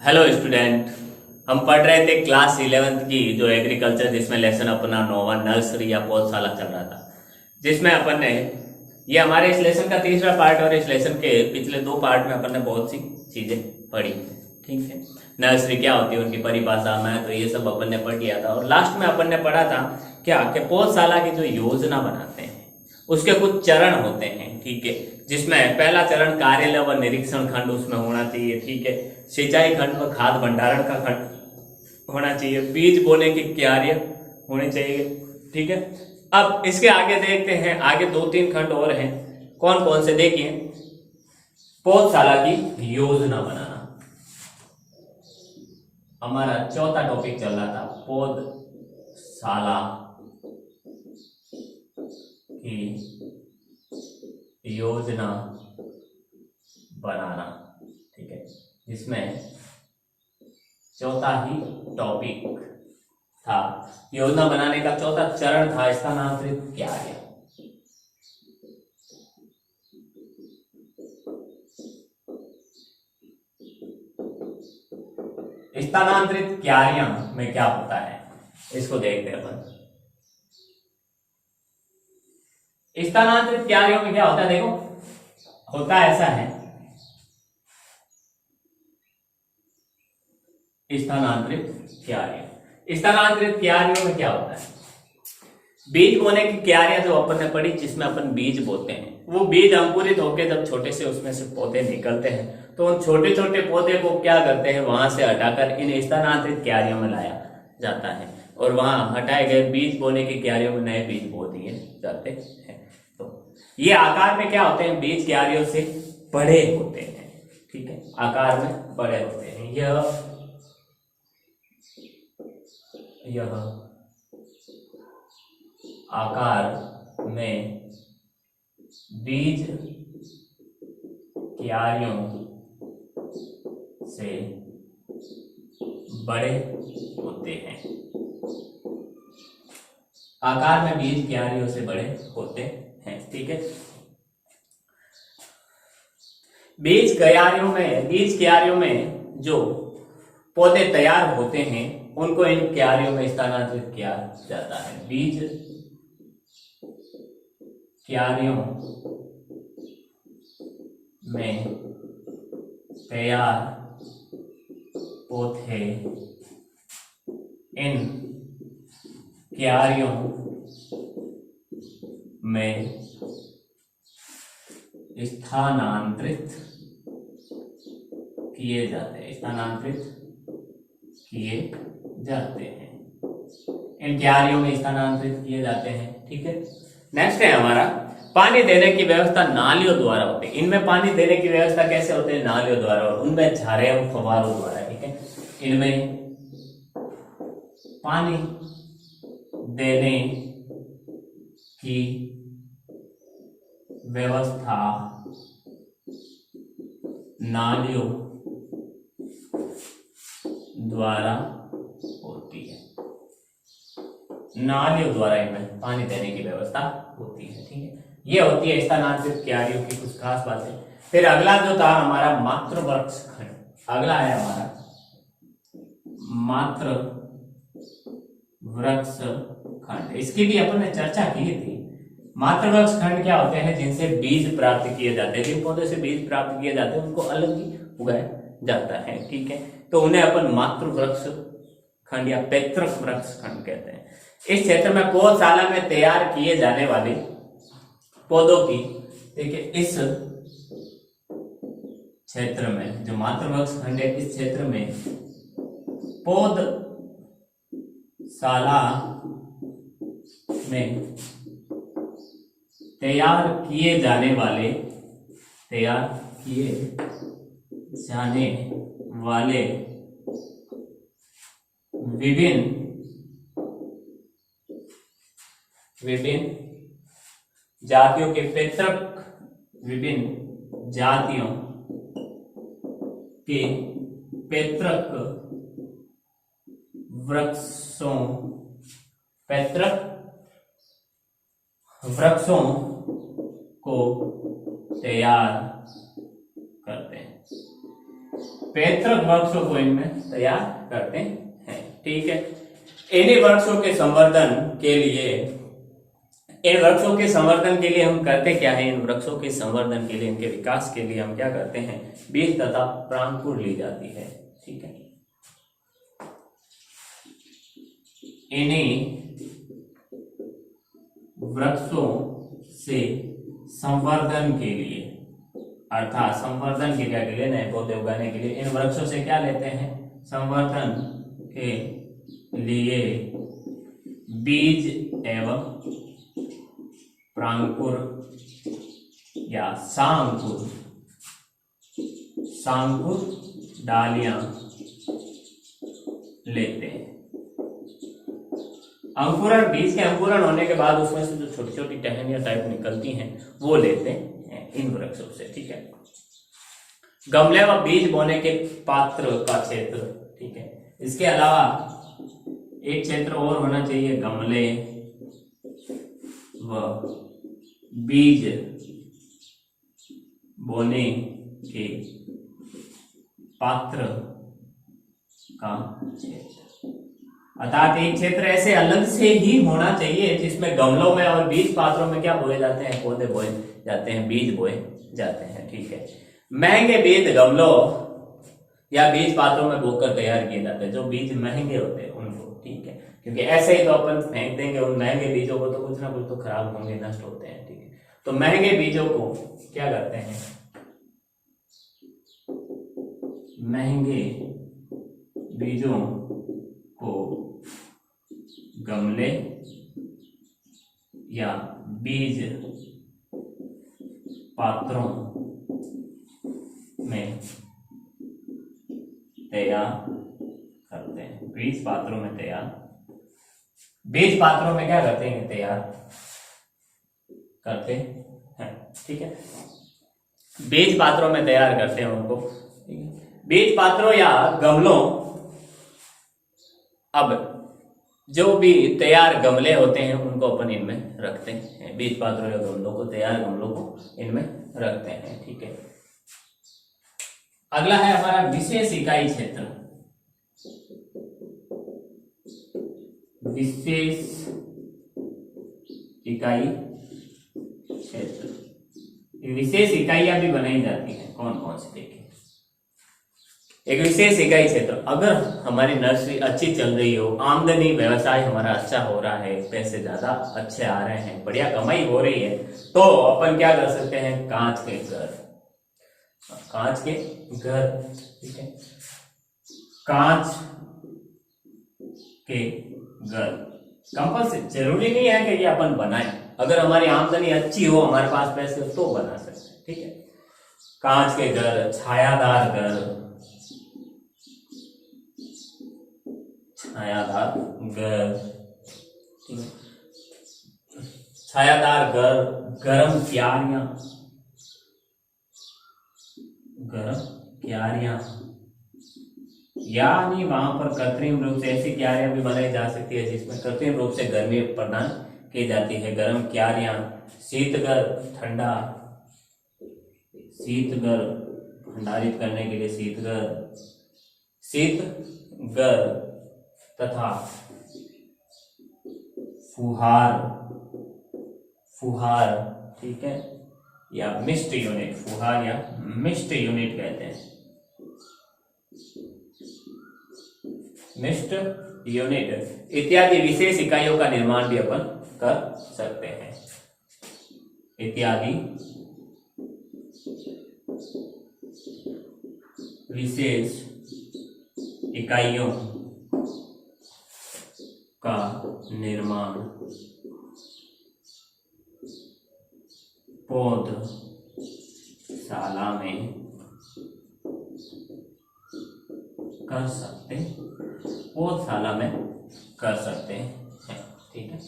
Hello student. हम पढ़ रहे थे क्लास 11th की जो एग्रीकल्चर, जिसमें लेसन अपना नोवा नर्सरी या पौधशाला चल रहा था, जिसमें अपन ने ये हमारे इस लेसन का तीसरा पार्ट और इस लेसन के पिछले दो पार्ट में अपन ने बहुत सी चीजें पढ़ी। ठीक है, नर्सरी क्या होती है, उनकी परिभाषा में तो ये सब अपन ने पढ़ लिया था। और लास्ट में अपन ने पढ़ा था क्या कि पौधशाला की जो योजना बनाते हैं उसके कुछ चरण होते हैं। ठीक है, जिसमें पहला चरण कार्यालय व निरीक्षण खंड उसमें होना चाहिए। ठीक है, सिंचाई खंड व खाद भंडारण का खंड होना चाहिए, बीज बोने की क्यारियां होनी चाहिए। ठीक है, अब इसके आगे देखते हैं, आगे दो तीन खंड और हैं। कौन कौन से देखिए। पौधशाला की योजना बनाना हमारा चौथा टॉपिक चल रहा था, पौधशाला की योजना बनाना। ठीक है, जिसमें चौथा ही टॉपिक था, योजना बनाने का चौथा चरण था स्थानांतरित क्यारियां। स्थानांतरित क्यारियां में क्या होता है, इसको देखते हैं अपन। स्थानांतरित क्यारियों में क्या होता है, देखो होता ऐसा है, स्थानांतरित क्यारियों में क्या होता है, बीज बोने की क्यारियां जो अपन ने पढ़ी, जिसमें अपन बीज बोते हैं, वो बीज अंकुरित होकर जब छोटे से उसमें से पौधे निकलते हैं, तो उन छोटे छोटे पौधे को क्या करते हैं, वहां से हटाकर इन स्थानांतरित क्यारियों में लाया जाता है और वहां हटाए गए बीज बोने की क्यारियों में नए बीज बो दिए जाते हैं। तो ये आकार में क्या होते हैं, बीज क्यारियों से बड़े होते हैं। ठीक है, आकार में बड़े होते हैं। यह आकार में बीज क्यारियों से बड़े होते हैं। आकार में बीज क्यारियों से बड़े होते हैं। ठीक है, बीज क्यारियों में जो पौधे तैयार होते हैं उनको इन क्यारियों में स्थानांतरित किया जाता है। बीज क्यारियों में तैयार पौधे इन क्यारियों में स्थानांतरित किए जाते हैं। इन क्यारियों में स्थानांतरित किए जाते हैं। ठीक है, नेक्स्ट है हमारा पानी देने की व्यवस्था नालियों द्वारा होती है। इनमें पानी देने की व्यवस्था कैसे होती है, नालियों द्वारा, और उनमें झारे एवं फव्वारों द्वारा। ठीक है, इनमें पानी देने की व्यवस्था नालियों द्वारा होती है। नालियों द्वारा इनमें पानी देने की व्यवस्था होती है। ठीक है, ये होती है स्थानांतरित क्यारियों की कुछ खास बातें। फिर अगला जो था हमारा मात्र वृक्ष खंड। अगला है हमारा मात्र वृक्ष खंड। इसकी भी अपन ने चर्चा की थी। मात्र वृक्ष खंड क्या होते हैं, जिनसे बीज प्राप्त किए जाते हैं, जिन पौधे से बीज प्राप्त किए जाते हैं उनको अलग ही उगाया जाता है। ठीक है, तो उन्हें अपन मात्र वृक्ष खंड या पैतृक वृक्ष खंड कहते हैं। इस क्षेत्र में पौधशाला में तैयार किए जाने वाले पौधों की, देखिए इस क्षेत्र में जो मात्र वृक्ष खंड है, इस क्षेत्र में पौधशाला में तैयार किए जाने वाले विभिन्न जातियों के विभिन्न जातियों के पैतृक वृक्षों को तैयार करते हैं। पैतृक वृक्षों को इनमें तैयार करते हैं। ठीक है, इन्हीं वृक्षों के संवर्धन के लिए, इन वृक्षों के संवर्धन के लिए हम करते क्या है, इन वृक्षों के संवर्धन के लिए, इनके विकास के लिए हम क्या करते हैं, बीज तथा प्रांकुर ली जाती है। ठीक है, इन्हीं वृक्षों से संवर्धन के लिए, अर्थात संवर्धन क्रिया के लिए, नए पौधे उगाने के लिए इन वृक्षों से क्या लेते हैं, संवर्धन के लिए बीज एवं प्रांकुर या सांकुर डालियां लेते हैं। अंकुरण, बीज के अंकुरण होने के बाद उसमें से जो छोटी छोटी टहनियां टाइप निकलती हैं वो लेते हैं इन वृक्षों से। ठीक है, गमले व बीज बोने के पात्र का क्षेत्र। ठीक है, इसके अलावा एक क्षेत्र और होना चाहिए, गमले व बीज बोने के पात्र का क्षेत्र, अर्थात एक क्षेत्र ऐसे अलग से ही होना चाहिए जिसमें गमलों में और बीज पात्रों में क्या बोए जाते हैं, पौधे बोए जाते हैं, बीज बोए जाते हैं। ठीक है, महंगे बीज गमलों या बीज पात्रों में बोकर तैयार किए जाते हैं, जो बीज महंगे होते हैं उनको। ठीक है, क्योंकि ऐसे ही तो अपन फेंक देंगे उन महंगे बीजों को तो कुछ ना कुछ तो खराब होंगे, नष्ट होते हैं। ठीक है, तो महंगे बीजों को क्या करते हैं, महंगे बीजों को गमले या बीज पात्रों में तैयार करते हैं, बीज पात्रों में तैयार, बीज पात्रों में क्या करते हैं, तैयार करते हैं। ठीक है, बीज पात्रों में तैयार करते हैं उनको। बीज पात्रों या गमलों, अब जो भी तैयार गमले होते हैं उनको अपन इनमें रखते हैं, बीज पात्रों या गमलों को, तैयार गमलों को इनमें रखते हैं। ठीक है, अगला है हमारा विशेष इकाई क्षेत्र। विशेष इकाई क्षेत्र, विशेष इकाइयां भी बनाई जाती हैं, कौन कौन सी देखिए। एक विशेष इकाई क्षेत्र, अगर हमारी नर्सरी अच्छी चल रही हो, आमदनी व्यवसाय हमारा अच्छा हो रहा है, पैसे ज्यादा अच्छे आ रहे हैं, बढ़िया कमाई हो रही है, तो अपन क्या कर सकते हैं, कांच के घर, कांच के घर। ठीक है, कांच के घर कंपल्सरी, जरूरी नहीं है कि ये अपन बनाएं, अगर हमारी आमदनी अच्छी हो, हमारे पास पैसे हो तो बना सकते हैं। ठीक है, कांच के घर, छायादार घर, छायादार घर, छायादार घर, गरम क्यारियां, गरम क्यारियां, यानी वहां पर कृत्रिम रूप से ऐसी क्यारियां भी बनाई जा सकती है जिसमें कृत्रिम रूप से गर्मी प्रदान की जाती है, गर्म क्यारियां। शीतघर, ठंडा, शीतघर भंडारित करने के लिए शीतघर, शीतघर तथा फुहार, फुहार। ठीक है, या मिस्ट यूनिट, फुहार या मिस्ट यूनिट कहते हैं, मिस्ट यूनिट इत्यादि विशेष इकाइयों का निर्माण भी अपन कर सकते हैं, इत्यादि विशेष इकाइयों का निर्माण पौधशाला में कर सकते, पौधशाला में कर सकते हैं। ठीक है,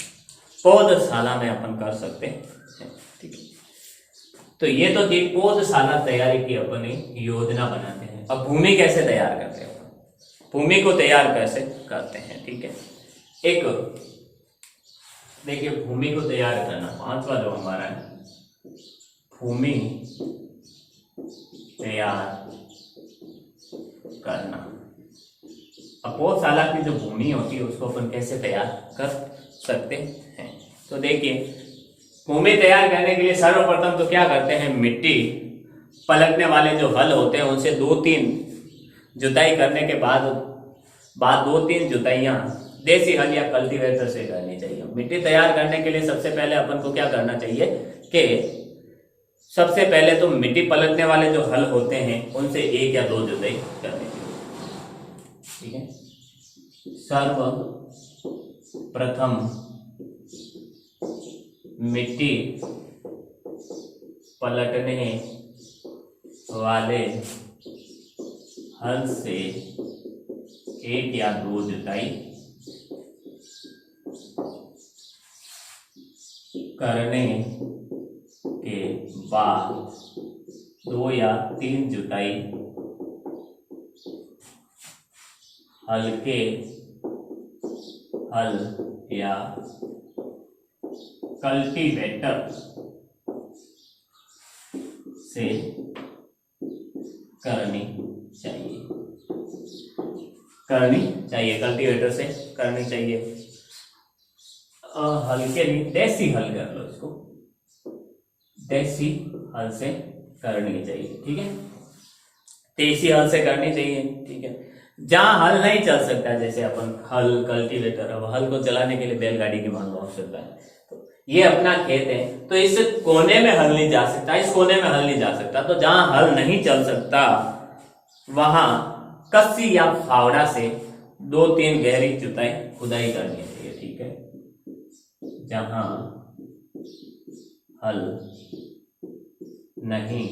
पौधशाला में अपन कर सकते हैं। ठीक है, तो ये तो थी पौधशाला तैयारी की अपन योजना बनाते हैं। अब भूमि कैसे तैयार करते हैं, भूमि को तैयार कैसे करते हैं। ठीक है, एक देखिए भूमि को तैयार करना, पांचवा जो हमारा है, भूमि तैयार करना। अब पौधशाला की जो भूमि होती है उसको अपन कैसे तैयार कर सकते हैं, तो देखिए भूमि तैयार करने के लिए सर्वप्रथम तो क्या करते हैं, मिट्टी पलटने वाले जो हल होते हैं उनसे 2-3 जुताई करने के बाद 2-3 जुताइयां देसी हल या कल्टीवेटर से करनी चाहिए। मिट्टी तैयार करने के लिए सबसे पहले अपन को क्या करना चाहिए कि सबसे पहले तो मिट्टी पलटने वाले जो हल होते हैं उनसे 1 या 2 जुताई करनी चाहिए, ठीक है। सर्वप्रथम मिट्टी पलटने वाले हल से 1 या 2 जुताई करने के बाद 2 या 3 जुताई हल्के हल या कल्टीवेटर से करनी चाहिए कल्टीवेटर से करनी चाहिए। हल्के नहीं, देसी हल कर लो इसको, देसी हल से करनी चाहिए, ठीक है। देसी हल से करनी चाहिए, ठीक है। जहां हल नहीं चल सकता, जैसे अपन हल कल्टीवेटर, अब हल को चलाने के लिए बैलगाड़ी की मान लो आवश्यकता है, तो ये अपना खेत है तो इस कोने में हल नहीं जा सकता, इस कोने में हल नहीं जा सकता, तो जहां हल नहीं चल सकता वहां कस्सी या फावड़ा से 2-3 गहरी जुताई खुदाई करनी चाहिए, ठीक है। जहां हल नहीं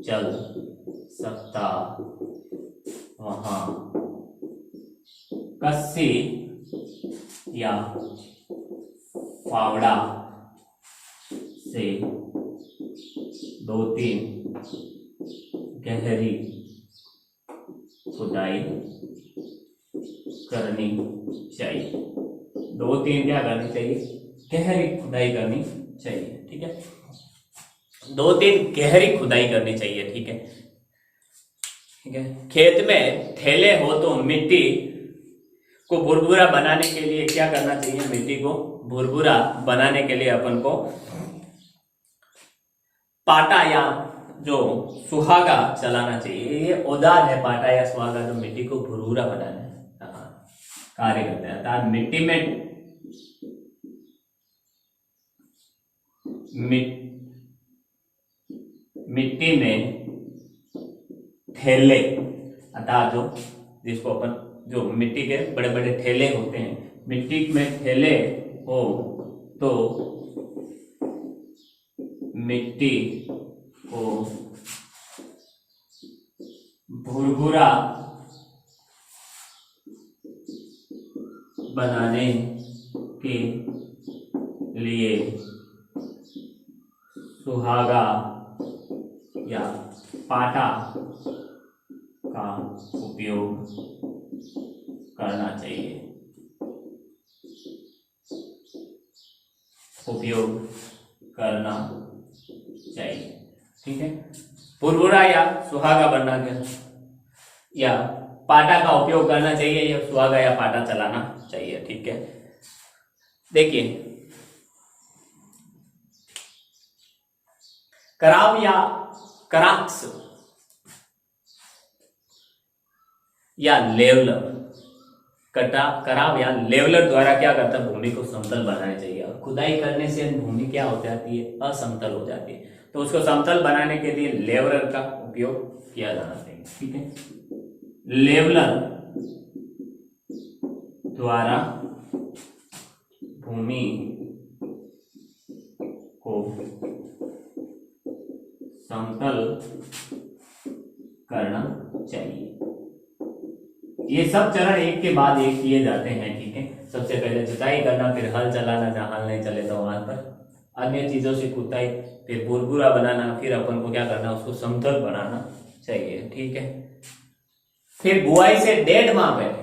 चल सकता वहां कस्सी या फावड़ा से 2-3 गहरी खुदाई करनी चाहिए। 2-3 क्या करनी चाहिए, गहरी खुदाई करनी चाहिए, ठीक है। 2-3 गहरी खुदाई करनी चाहिए, ठीक है, ठीक है। खेत में ठेले हो तो मिट्टी को भुरभुरा बनाने के लिए क्या करना चाहिए, मिट्टी को भुरभुरा बनाने के लिए अपन को पाटा या जो सुहागा चलाना चाहिए। ये औजार है पाटा या सुहागा जो मिट्टी को भुरभुरा बनाने कार्य करते हैं। अर्थात मिट्टी में ठेले, अर्थात जो जिसको अपन जो मिट्टी के बड़े बड़े ठेले होते हैं, मिट्टी में ठेले हो तो मिट्टी को भुरभुरा बनाने के लिए सुहागा या पाटा का उपयोग करना चाहिए, ठीक है। भुरभुरा या सुहागा बनना या पाटा का उपयोग करना चाहिए, या सुहागा या पाटा चलाना चाहिए, ठीक है। देखिए कराव या कराक्स या लेवलर, कराव या लेवलर द्वारा क्या करता है, भूमि को समतल बनानी चाहिए। और खुदाई करने से भूमि क्या हो जाती है, असमतल हो जाती है, तो उसको समतल बनाने के लिए लेवलर का उपयोग किया जाना चाहिए, ठीक है। लेवलर द्वारा भूमि को समतल करना चाहिए। ये सब चरण एक के बाद एक किए जाते हैं, ठीक है। सबसे पहले जुताई करना, फिर हल चलाना, जहां हल नहीं चले तो वहां पर अन्य चीजों से खुदाई, फिर भुरभुरा बनाना, फिर अपन को क्या करना, उसको समतल बनाना चाहिए, ठीक है। फिर बुआई से 1.5 माह पहले,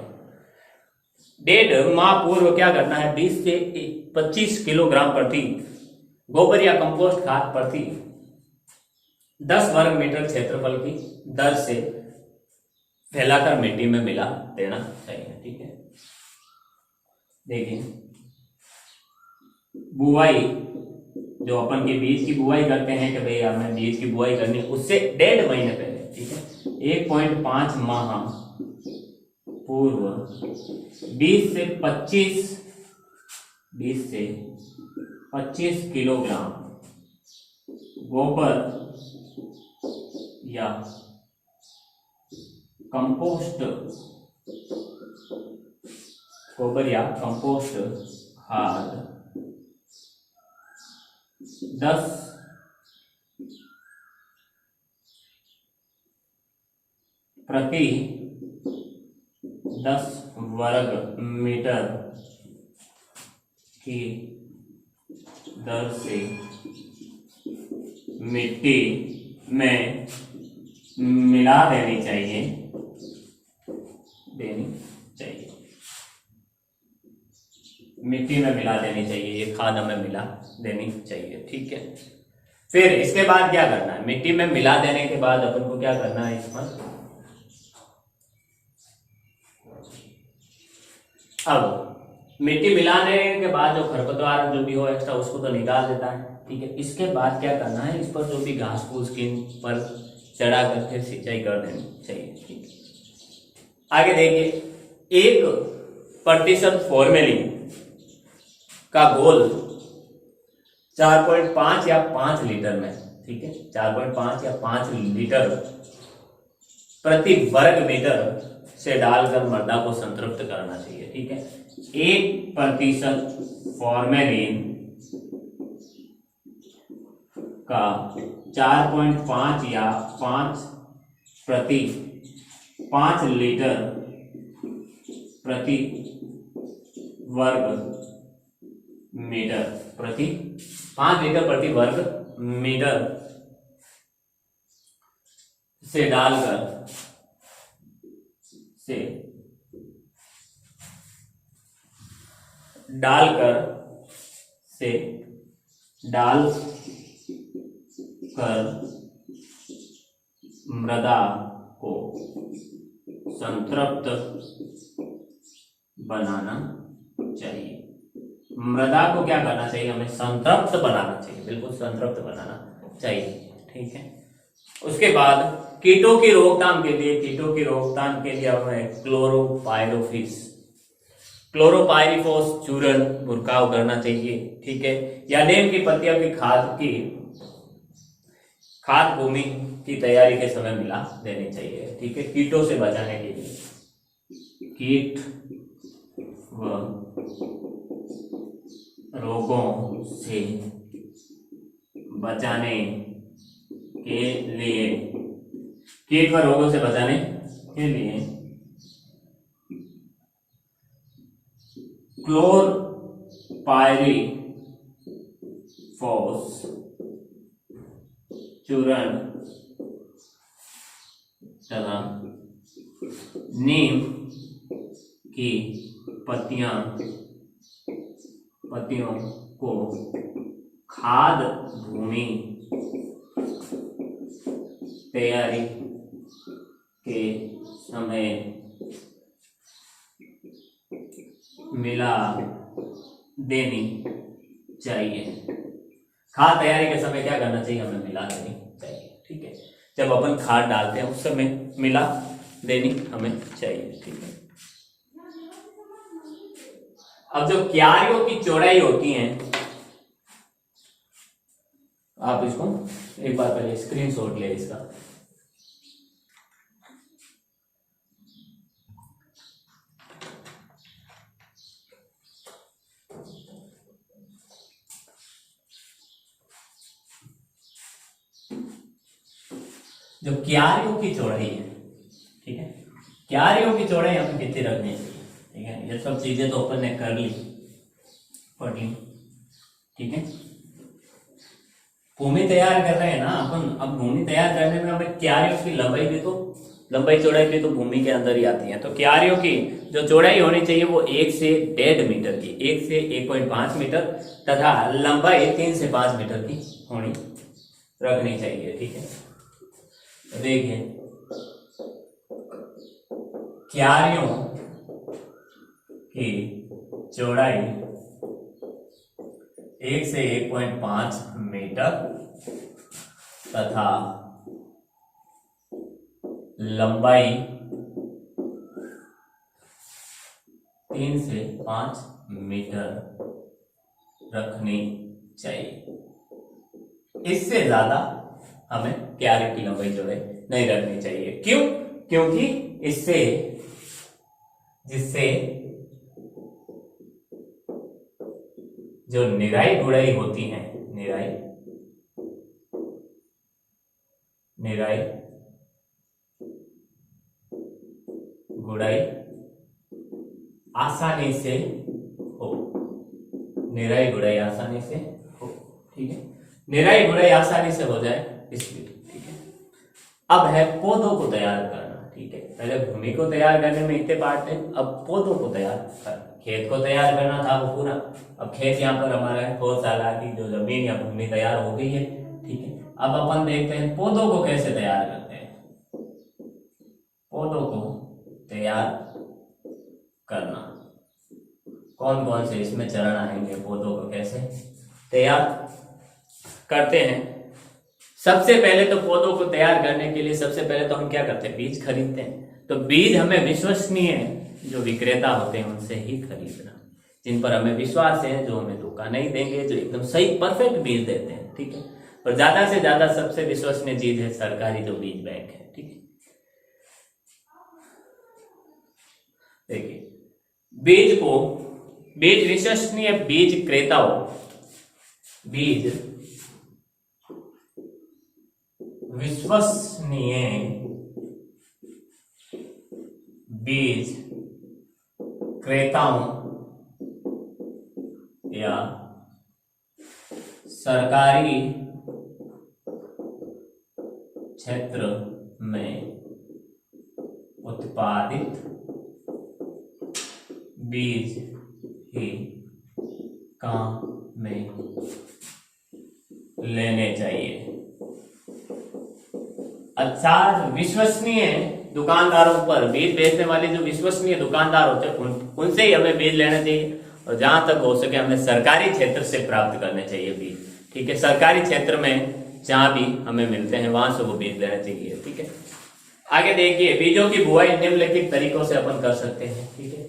1.5 माह पूर्व क्या करना है, 20 से 25 किलोग्राम प्रति गोबर या कंपोस्ट खाद प्रति 10 वर्ग मीटर क्षेत्रफल की दर से फैलाकर मिट्टी में मिला देना चाहिए। ठीक है, देखिए बुआई, जो अपन के बीज की बुआई करते हैं कि भाई हमें बीज की बुआई करनी है, उससे 1.5 महीने पहले, ठीक है, 1.5 माह पूर्व 20 से 25 किलोग्राम गोबर या कंपोस्ट खाद 10 प्रति 10 वर्ग मीटर की दर से मिट्टी में मिला देनी चाहिए। मिट्टी में मिला देनी चाहिए, ये खाद हमें मिला देनी चाहिए। ठीक है, फिर इसके बाद क्या करना है? मिट्टी में मिला देने के बाद अपन को क्या करना है? इसमें अब मिट्टी मिलाने के बाद जो खरपतवार जो भी हो एक्स्ट्रा, उसको तो निकाल देता है। ठीक है, इसके बाद क्या करना है? इस पर जो भी घास फूस स्किन पर चढ़ा कर फिर सिंचाई कर देनी चाहिए। ठीक है, आगे देखिए, 1% फॉर्मेलिन का घोल 4.5 या 5 लीटर में, ठीक है, 4.5 या 5 लीटर प्रति वर्ग मीटर से डालकर मृदा को संतृप्त करना चाहिए। ठीक है, 1% फॉर्मेलिन का 4.5 या 5 प्रति 5 लीटर प्रति वर्ग मीटर प्रति 5 लीटर प्रति वर्ग मीटर से डालकर मृदा को संतृप्त बनाना चाहिए। मृदा को क्या करना चाहिए? हमें संतृप्त बनाना चाहिए, बिल्कुल संतृप्त बनाना चाहिए। ठीक है, उसके बाद कीटों की रोकथाम के लिए हमें क्लोरोपाइरिफॉस चूर्ण बुरकाव करना चाहिए। ठीक है, या नीम की पत्तियों की खाद भूमि की तैयारी के समय मिला देनी चाहिए। ठीक है, कीटों से बचाने के लिए, कीट व रोगों से बचाने के लिए क्लोरपाइरिफॉस चूर्ण तथा नीम की पत्तियों को खाद भूमि तैयारी के समय मिला देनी चाहिए। खाद तैयारी के समय क्या करना चाहिए? हमें मिला देनी चाहिए। ठीक है, जब अपन खाद डालते हैं उस समय मिला देनी हमें चाहिए। ठीक है, अब जो क्यारियों की चौड़ाई होती है, आप इसको एक बार पहले स्क्रीनशॉट ले इसका। जो क्यारियों की चौड़ाई है, ठीक है, क्यारियों की चौड़ाई हमें कितनी रखनी चाहिए? ठीक है, ये सब चीजें तो अपन ने कर ली, पढ़ ली। ठीक है, भूमि तैयार कर रहे हैं ना अपन। अब भूमि तैयार करने में हमें क्यारियों की लंबाई चौड़ाई भी तो भूमि के अंदर ही आती है। तो क्यारियों की जो चौड़ाई होनी चाहिए वो 1 से 1.5 मीटर की, 1 से 1.5 मीटर तथा लंबाई 3 से 5 मीटर की रखनी चाहिए। ठीक है, देखिए क्यारियों की चौड़ाई 1 से 1.5 मीटर तथा लंबाई 3 से 5 मीटर रखनी चाहिए। इससे ज्यादा हमें क्यारी की लंबाई चौड़ाई नहीं रखनी चाहिए। क्यों? क्योंकि जिससे जो निराई गुड़ाई होती है, निराई गुड़ाई आसानी से हो, निराई गुड़ाई आसानी से हो। ठीक है, निराई गुड़ाई आसानी से हो जाए इसलिए। ठीक है, अब है पौधों को तैयार करना। ठीक है, पहले भूमि को तैयार करने में इतने पार्ट थे, अब पौधों को तैयार करना। खेत को तैयार करना था वो पूरा, अब खेत यहाँ पर हमारा है, गौशाला की जो जमीन या भूमि तैयार हो गई है। ठीक है, अब अपन देखते हैं पौधों को कैसे तैयार करते हैं। पौधों को तैयार करना, कौन कौन से इसमें चरण आएंगे, पौधों को कैसे तैयार करते हैं। सबसे पहले तो पौधों को तैयार करने के लिए सबसे पहले तो हम क्या करते हैं, बीज खरीदते हैं। तो बीज हमें विश्वसनीय जो विक्रेता होते हैं उनसे ही खरीदना, जिन पर हमें विश्वास है, जो हमें धोखा नहीं देंगे, जो एकदम सही परफेक्ट बीज देते हैं। ठीक है, और ज्यादा से ज्यादा सबसे विश्वसनीय चीज है सरकारी जो बीज बैंक है। ठीक है, देखिए बीज विश्वसनीय बीज क्रेताओं, बीज विश्वसनीय बीज क्रेताओं या सरकारी क्षेत्र में उत्पादित बीज ही काम में लेने चाहिए। अच्छा, विश्वसनीय दुकानदारों पर, बीज बेचने वाले जो विश्वसनीय दुकानदार होते हैं उनसे ही हमें बीज लेना चाहिए, और जहां तक हो सके हमें सरकारी क्षेत्र से प्राप्त करने चाहिए बीज। ठीक है, सरकारी क्षेत्र में जहां भी हमें मिलते हैं वहां से वो बीज लेना चाहिए। ठीक है, आगे देखिए बीजों की बुआई निम्नलिखित तरीकों से अपन कर सकते हैं। ठीक है,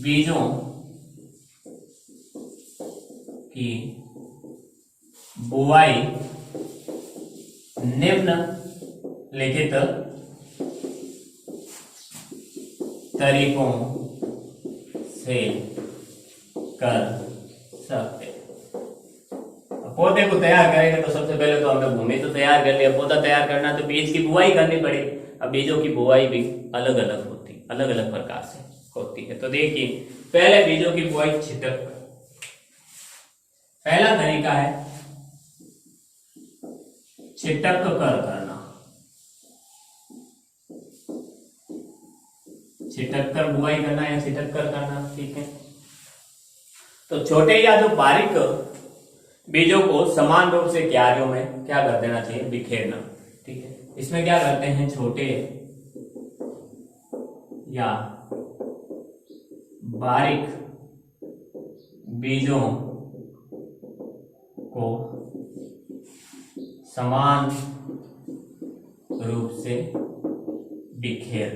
बीजों की बुआई निम्नलिखित तरीकों से कर सकते। पौधे को तैयार करेंगे तो सबसे पहले तो हमने भूमि तो तैयार कर लिया, पौधा तैयार करना तो बीज की बुआई करनी पड़ेगी। अब बीजों की बुआई भी अलग अलग होती, अलग अलग प्रकार से होती है। तो देखिए पहले बीजों की बुआई छिटक, पहला तरीका है छिटक कर करना, छिटक कर बुआई करना या छिटक कर करना। ठीक है, तो छोटे या जो बारीक बीजों को समान रूप से क्यारियों में क्या कर देना चाहिए, बिखेरना। ठीक है, इसमें क्या करते हैं, छोटे या बारीक बीजों को समान रूप से बिखेर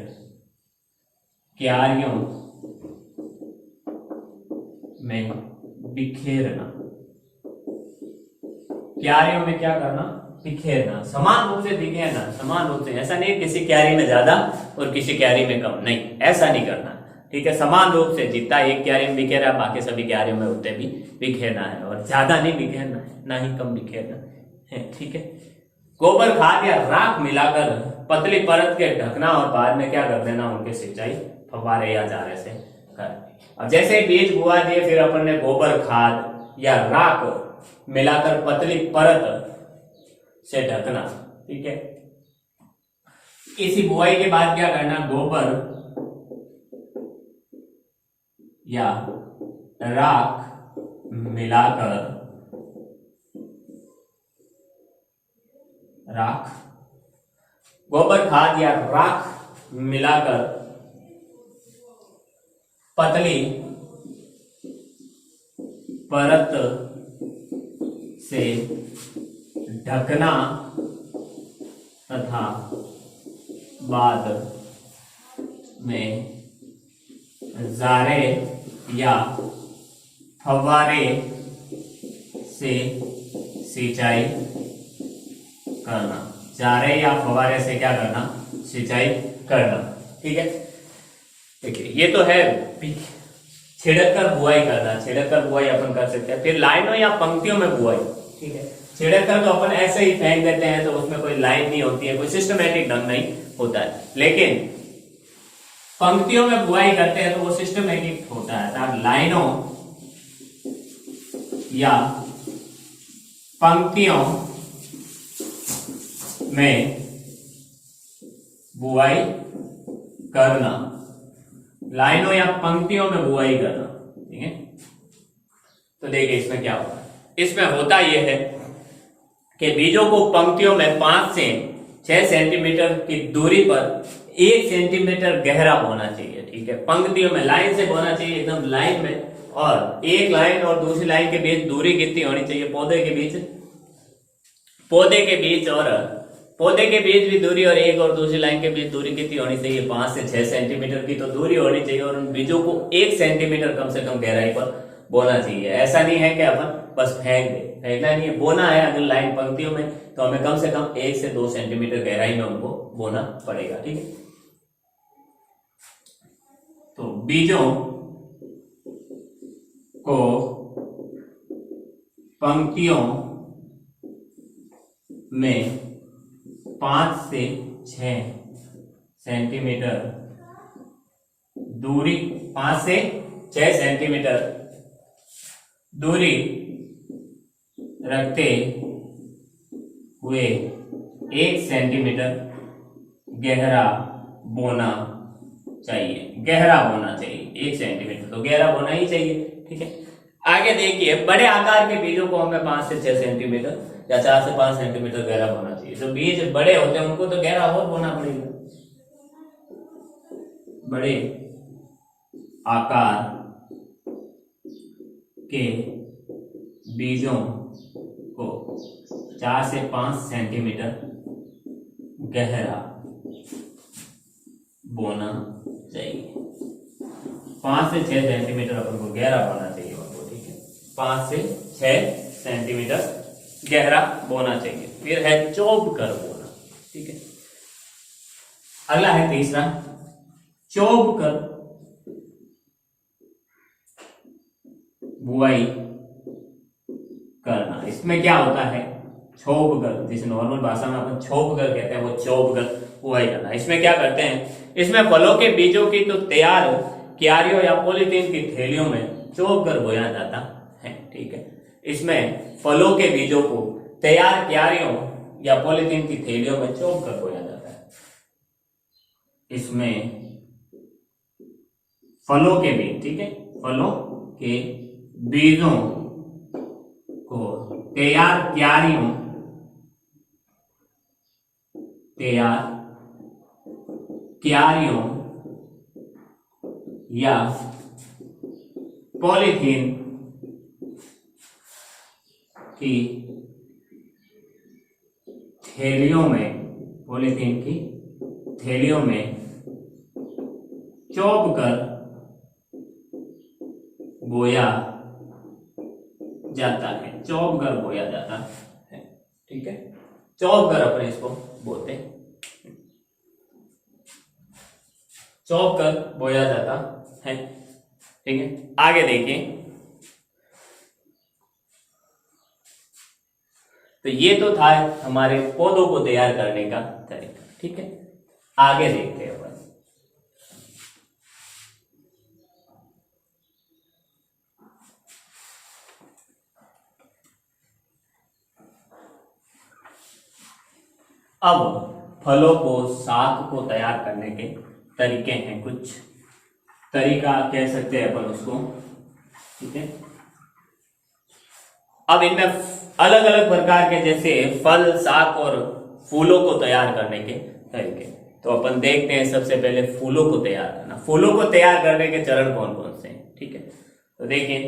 क्यारियों में बिखेरना। क्यारियों में क्या करना, बिखेरना, समान रूप से बिखेरना। समान रूप से, ऐसा नहीं किसी क्यारी में ज्यादा और किसी क्यारी में कम, नहीं, ऐसा नहीं करना। ठीक है, समान रूप से जितना एक क्यारी में बिखेरा बाकी सभी क्यारियों में उतने भी बिखेरना है, और ज्यादा नहीं बिखेरना है, ना ही कम बिखेरना है। ठीक है, गोबर खाद या राख मिलाकर पतली परत के ढकना और बाद में क्या कर देना, उनके सिंचाई फव्वारे या जारे से कर। अब जैसे बीज बुआ दिए, फिर अपन ने गोबर खाद या राख मिलाकर पतली परत से ढकना। ठीक है, इसी बुआई के बाद क्या करना, गोबर या राख मिलाकर राख, गोबर खाद या राख मिलाकर पतली परत से ढकना तथा बाद में जारे या फव्वारे से सिंचाई करना। जारे या फव्वारे से क्या करना? सिंचाई करना। ठीक है, देखिए ये तो है छिड़क कर बुआई करना। छिड़क कर बुआई अपन कर सकते हैं। फिर लाइनों या पंक्तियों में बुआई। ठीक है, छिड़क कर तो अपन ऐसे ही फेंक देते हैं, तो उसमें कोई लाइन नहीं होती है, कोई सिस्टमेटिक ढंग नहीं होता है। लेकिन पंक्तियों में बुआई करते हैं तो वो सिस्टमेटिक होता है। लाइनों या पंक्तियों में बुआई करना। लाइनों या पंक्तियों में बुआई करना। ठीक है, तो देखिए इसमें क्या होता है। इसमें होता यह है कि बीजों को पंक्तियों में 5 से 6 सेंटीमीटर की दूरी पर 1 सेंटीमीटर गहरा बोना चाहिए। ठीक है, पंक्तियों में लाइन से बोना चाहिए, एकदम लाइन में। और एक लाइन और दूसरी लाइन के बीच दूरी कितनी होनी चाहिए? पौधे के बीच और पौधे के बीच भी दूरी और एक और दूसरी लाइन के बीच दूरी कितनी होनी चाहिए? 5 से 6 सेंटीमीटर की तो दूरी होनी चाहिए। और उन बीजों को 1 सेंटीमीटर कम से कम गहराई पर बोना चाहिए। ऐसा नहीं है कि अपन बस फेंक दे, फेंकना नहीं है, बोना है। अगर लाइन पंक्तियों में तो हमें कम से कम 1 से 2 सेंटीमीटर गहराई में उनको बोना पड़ेगा। ठीक है, तो बीजों को पंक्तियों में 5 से 6 सेंटीमीटर दूरी, 5 से 6 सेंटीमीटर दूरी रखते हुए 1 सेंटीमीटर गहरा बोना चाहिए। गहरा बोना चाहिए 1 सेंटीमीटर, तो गहरा बोना ही चाहिए। ठीक है, आगे देखिए बड़े आकार के बीजों को हमें 5 से 6 सेंटीमीटर या 4 से 5 सेंटीमीटर गहरा बोना चाहिए। जो बीज बड़े होते हैं उनको तो गहरा और बोना पड़ेगा। बड़े आकार के बीजों को 4 से 5 सेंटीमीटर गहरा बोना चाहिए। 5 से 6 सेंटीमीटर अपन को गहरा बोना चाहिए उनको। ठीक है, 5 से 6 सेंटीमीटर गहरा बोना चाहिए। फिर है चौब कर बोना। ठीक है, अगला है तीसरा चौब कर बुआई करना। इसमें क्या होता है? छोप कर, जिसे नॉर्मल भाषा में अपन छोप कर कहते हैं, वो चौब कर बुआई करना। इसमें क्या करते हैं? इसमें फलों के बीजों की तो तैयार क्यारियों या पॉलीथीन की थैलियों में चौब कर बोया जाता है। ठीक है, इसमें फलों के बीजों को तैयार क्यारियों या पॉलीथीन की थैलियों में चौब कर बोया जाता है। इसमें फलों के बीज, ठीक है, फलों के बीजों को तैयार क्यारियों या पॉलीथीन की थैलियों में चौब कर बोया जाता है। चौब कर बोया जाता है। ठीक है, चौब कर अपने इसको बोलते हैं, चौब कर बोया जाता है। ठीक है, आगे देखिए, तो ये तो था हमारे पौधों को तैयार करने का तरीका। ठीक है, आगे देखते हैं अपन। अब फलों को, शाक को तैयार करने के तरीके हैं। कुछ तरीका कह सकते हैं अपन उसको। ठीक है, अब इनमें अलग अलग प्रकार के, जैसे फल, शाक और फूलों को तैयार करने के तरीके। तो अपन देखते हैं सबसे पहले फूलों को तैयार करना। फूलों को तैयार करने के चरण कौन कौन से हैं, ठीक है। तो देखिए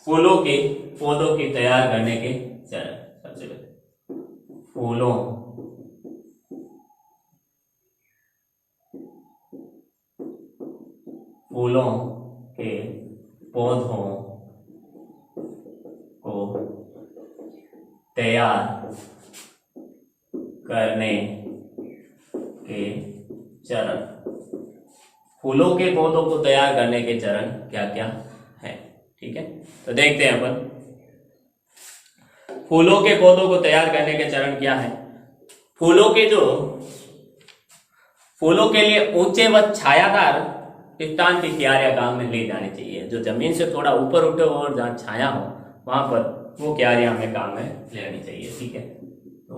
फूलों के पौधों की तैयार करने के चरण। सबसे पहले फूलों के पौधों को तैयार करने के चरण। फूलों के पौधों को तैयार करने के चरण क्या क्या है, ठीक है। तो देखते हैं अपन फूलों के पौधों को तैयार करने के चरण क्या है। फूलों के लिए ऊंचे व छायादार स्थान की क्यारियां काम में ली जानी चाहिए। जो जमीन से थोड़ा ऊपर उठे हो और जहां छाया हो वहां पर वो क्यारियां हमें काम में लेनी चाहिए, ठीक है। तो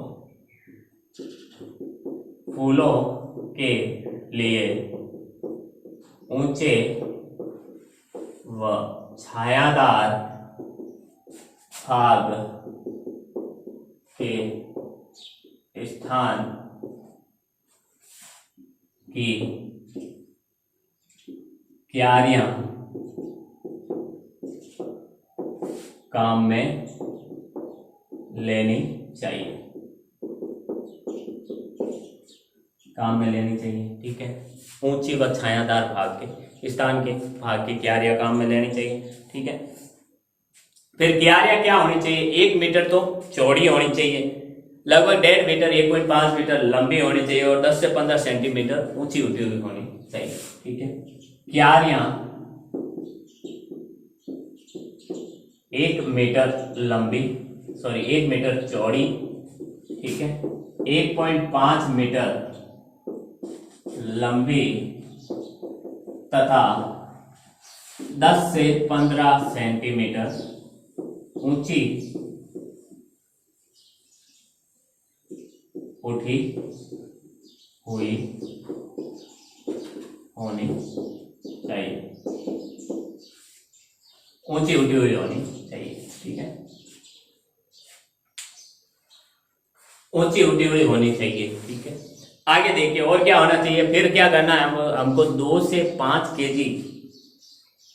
फूलों के लिए ऊंचे व छायादार भाग के स्थान की क्यारियां काम में लेनी चाहिए, ठीक है। ऊंची व छायादार भाग के स्थान के भाग की क्यारियां काम में लेनी चाहिए, ठीक है। फिर क्यारियां क्या होनी चाहिए, 1 मीटर तो चौड़ी होनी चाहिए, लगभग 1.5 मीटर 1.5 मीटर लंबी होनी चाहिए और 10 से 15 सेंटीमीटर ऊंची उठी हुई होनी चाहिए, ठीक है। क्यारियां 1 मीटर लंबी 1 मीटर चौड़ी, ठीक है, 1.5 मीटर लंबी तथा 10 से 15 सेंटीमीटर ऊंची उठी हुई होनी चाहिए, ऊंची उठी हुई होनी चाहिए, ठीक है। ऊंची उठी हुई होनी चाहिए, ठीक है। आगे देखिए और क्या होना चाहिए। फिर क्या करना है, हमको 2 से 5 केजी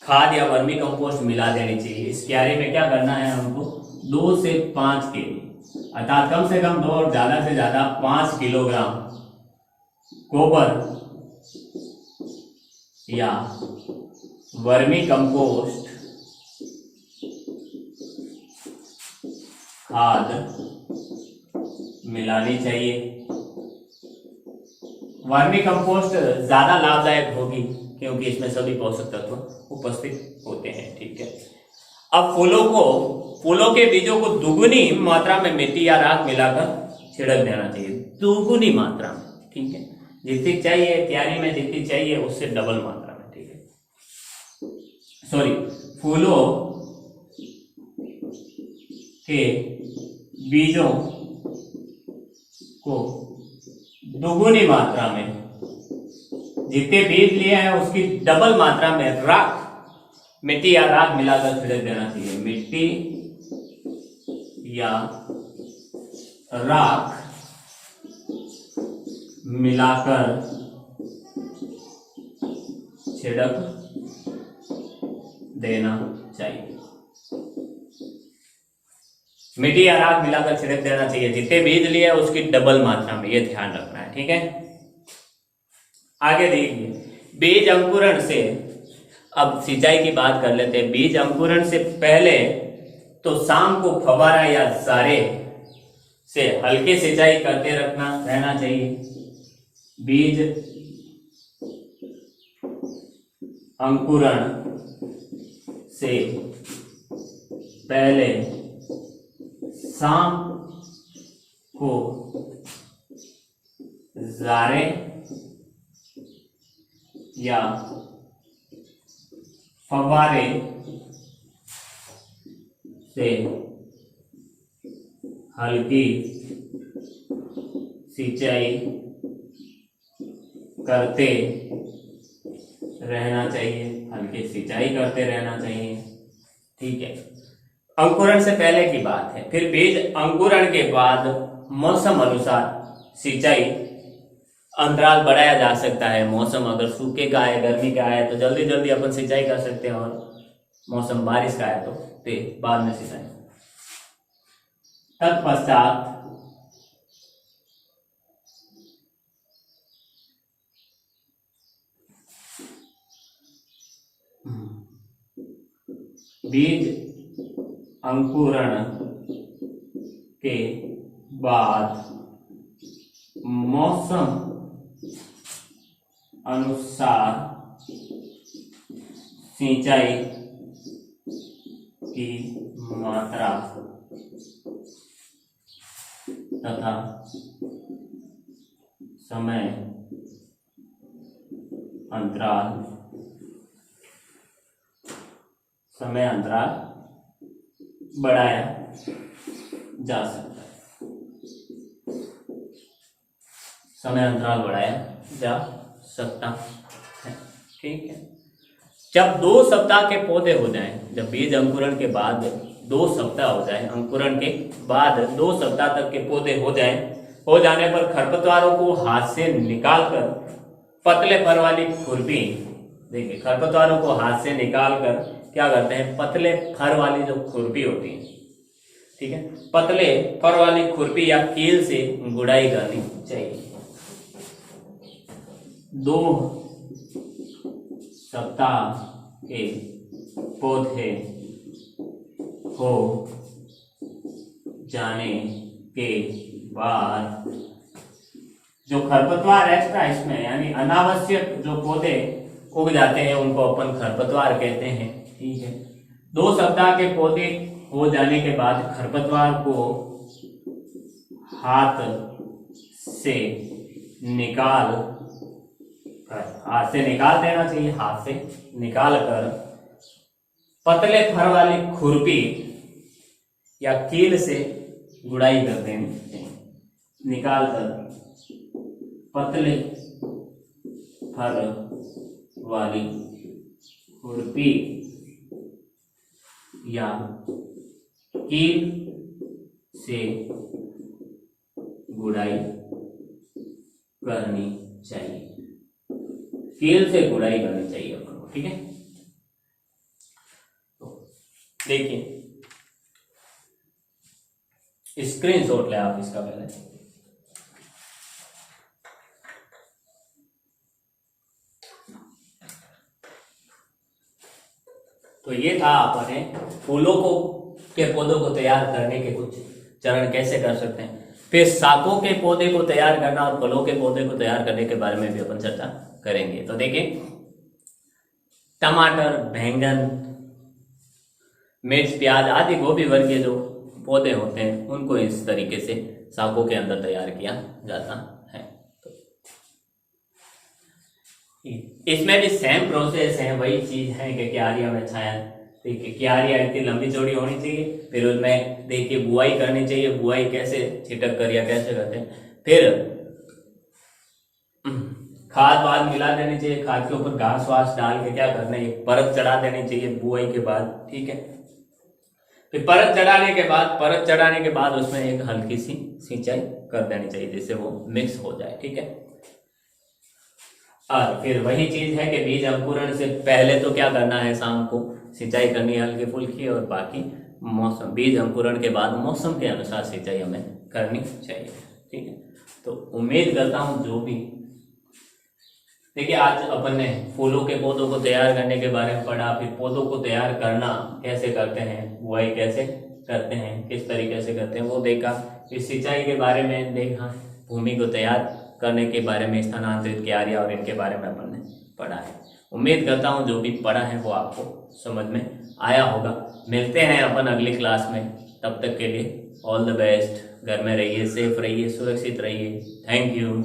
खाद या वर्मी कंपोस्ट मिला देनी चाहिए। इस क्यारी में क्या करना है, हमको 2 से 5 केजी अर्थात कम से कम 2 और ज्यादा से ज्यादा 5 किलोग्राम गोबर या वर्मी कंपोस्ट खाद मिलानी चाहिए। वर्मी कंपोस्ट ज्यादा लाभदायक होगी क्योंकि इसमें सभी पोषक तत्व उपस्थित होते हैं, ठीक है। अब फूलों के बीजों को दुगुनी मात्रा में मिट्टी या राख मिलाकर छिड़क देना चाहिए, दुगुनी मात्रा में, ठीक है। जितनी चाहिए क्यारी में, जितनी चाहिए उससे डबल मात्रा में, ठीक है। फूलों के बीजों को दुगुनी मात्रा में, जितने बीज लिए हैं उसकी डबल मात्रा में राख, मिट्टी या राख मिलाकर छिड़क देना चाहिए। मिट्टी या राख मिलाकर छिड़क देना चाहिए। मिट्टी या राख मिलाकर छिड़क देना चाहिए, जितने बीज लिए उसकी डबल मात्रा में, ये ध्यान रखना है, ठीक है। आगे देखिए बीज अंकुरण से, अब सिंचाई की बात कर लेते हैं। बीज अंकुरण से पहले तो शाम को फव्वारा या जारे से हल्के सिंचाई करते रहना चाहिए। बीज अंकुरण से पहले शाम को जारे या फव्वारे से हल्की सिंचाई करते रहना चाहिए, हल्की सिंचाई करते रहना चाहिए, ठीक है। अंकुरण से पहले की बात है। फिर बीज अंकुरण के बाद मौसम अनुसार सिंचाई अंतराल बढ़ाया जा सकता है। मौसम अगर सूखे का है, गर्मी का है, तो जल्दी जल्दी अपन सिंचाई कर सकते हैं, और मौसम बारिश का है तो बाद में सिंचाई। तत्पश्चात बीज अंकुरण के बाद मौसम अनुसार सिंचाई की मात्रा तथा समय अंतराल बढ़ाया जा सकता है। समय अंतराल बढ़ाया जा सकता है, ठीक है। जब 2 सप्ताह के पौधे हो जाएं, जब बीज अंकुरण के बाद 2 सप्ताह हो जाए, अंकुरण के बाद 2 सप्ताह तक के पौधे हो जाएं, हो जाने पर खरपतवारों को हाथ से निकालकर पतले फर वाली खुरपी, देखिए खरपतवारों को हाथ से निकालकर क्या करते हैं, पतले फर वाली जो खुरपी होती है, ठीक है, पतले फर वाली खुरपी या कील से गुड़ाई करनी चाहिए। 2 सप्ताह के पौधे हो जाने के बाद जो खरपतवार एक्स्ट्रा इसमें यानी अनावश्यक जो पौधे उग जाते हैं उनको अपन खरपतवार कहते हैं, ठीक है। 2 सप्ताह के पौधे हो जाने के बाद खरपतवार को हाथ से निकाल देना चाहिए, हाथ से निकाल कर पतले फर वाली खुरपी या कील से गुड़ाई कर देनी चाहिए। निकाल कर पतले फर वाली खुरपी या कील से गुड़ाई करनी चाहिए, कील से गुड़ाई करनी चाहिए अपन को, ठीक है। तो देखिए स्क्रीनशॉट ले आप इसका पहले। तो ये था अपने फूलों को के पौधों को तैयार करने के कुछ चरण कैसे कर सकते हैं। फिर शाकों के पौधे को तैयार करना और फलों के पौधे को तैयार करने के बारे में भी अपन चर्चा करेंगे। तो देखिए टमाटर, बैंगन, मिर्च, प्याज आदि गोभी वर्गीय जो पौधे होते हैं उनको इस तरीके से शाकों के अंदर तैयार किया जाता है। तो इसमें भी सेम प्रोसेस है, वही चीज है कि क्यारियां में छाया, देखिए क्यारियां इतनी लंबी चौड़ी होनी चाहिए, फिर उसमें देखिए बुआई करनी चाहिए। बुआई कैसे, छिटक कर या कैसे करते हैं, फिर खाद वाद मिला देनी चाहिए, खाद के ऊपर घास वास डाल के क्या करना है, एक परत चढ़ा देनी चाहिए बुआई के बाद, ठीक है। फिर परत चढ़ाने के बाद उसमें एक हल्की सी सिंचाई कर देनी चाहिए जिससे वो मिक्स हो जाए, ठीक है। और फिर वही चीज है कि बीज अंकुरण से पहले तो क्या करना है, शाम को सिंचाई करनी है हल्की फुल्की, और बाकी मौसम बीज अंकुरण के बाद मौसम के अनुसार सिंचाई हमें करनी चाहिए, ठीक है। तो उम्मीद करता हूँ जो भी देखिए आज अपन ने फूलों के पौधों को तैयार करने के बारे में पढ़ा, फिर पौधों को तैयार करना कैसे करते हैं, बुआई कैसे करते हैं, किस तरीके से करते हैं वो देखा, फिर सिंचाई के बारे में देखा, भूमि को तैयार करने के बारे में, स्थानांतरित क्यारियां और इनके बारे में अपन ने पढ़ा है। उम्मीद करता हूँ जो भी पढ़ा है वो आपको समझ में आया होगा। मिलते हैं अपन अगली क्लास में, तब तक के लिए ऑल द बेस्ट। घर में रहिए, सेफ रहिए, सुरक्षित रहिए। Thank you.